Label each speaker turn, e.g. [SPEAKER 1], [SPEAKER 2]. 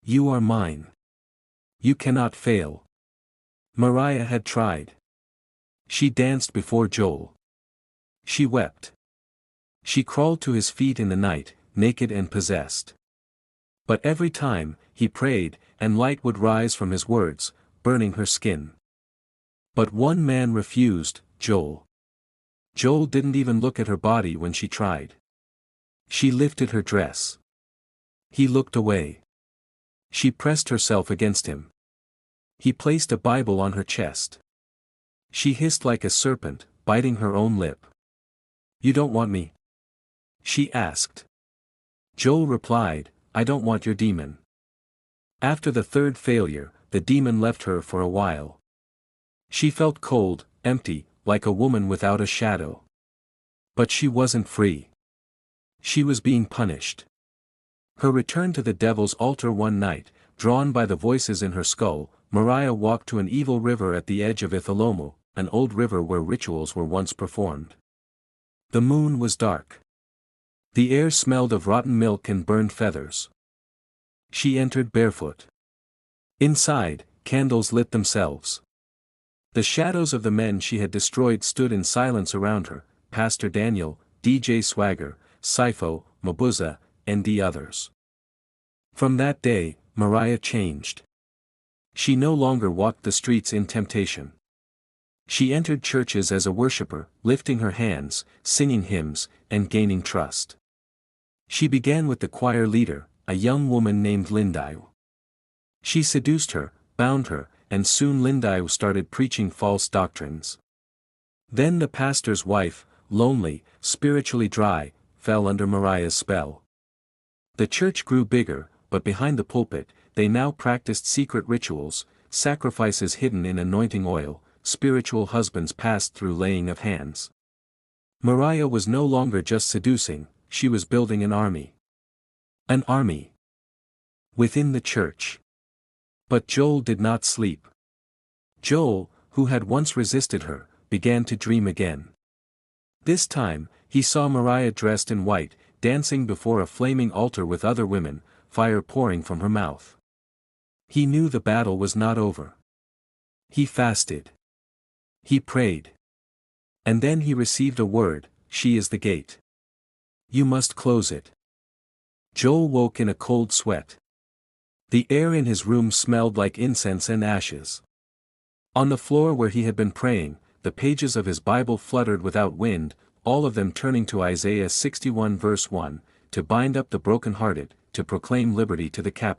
[SPEAKER 1] You are mine. You cannot fail. Mariah had tried. She danced before Joel. She wept. She crawled to his feet in the night, naked and possessed. But every time, he prayed, and light would rise from his words, burning her skin. But one man refused, Joel. Joel didn't even look at her body when she tried. She lifted her dress. He looked away. She pressed herself against him. He placed a Bible on her chest. She hissed like a serpent, biting her own lip. You don't want me? She asked. Joel replied, I don't want your demon. After the third failure, the demon left her for a while. She felt cold, empty, like a woman without a shadow. But she wasn't free. She was being punished. Her return to the devil's altar one night, drawn by the voices in her skull, Mariah walked to an evil river at the edge of Ithalomu, an old river where rituals were once performed. The moon was dark. The air smelled of rotten milk and burned feathers. She entered barefoot. Inside, candles lit themselves. The shadows of the men she had destroyed stood in silence around her, Pastor Daniel, DJ Swagger, Sifo, Mabuza, and the others. From that day, Mariah changed. She no longer walked the streets in temptation. She entered churches as a worshiper, lifting her hands, singing hymns, and gaining trust. She began with the choir leader, a young woman named Lindayu. She seduced her, bound her, and soon Lindayu started preaching false doctrines. Then the pastor's wife, lonely, spiritually dry, fell under Mariah's spell. The church grew bigger, but behind the pulpit, they now practiced secret rituals, sacrifices hidden in anointing oil, spiritual husbands passed through laying of hands. Mariah was no longer just seducing, she was building an army. An army. Within the church. But Joel did not sleep. Joel, who had once resisted her, began to dream again. This time, he saw Mariah dressed in white, dancing before a flaming altar with other women, fire pouring from her mouth. He knew the battle was not over. He fasted. He prayed. And then he received a word, she is the gate. You must close it. Joel woke in a cold sweat. The air in his room smelled like incense and ashes. On the floor where he had been praying, the pages of his Bible fluttered without wind, all of them turning to Isaiah 61 verse 1, to bind up the brokenhearted, to proclaim liberty to the captives.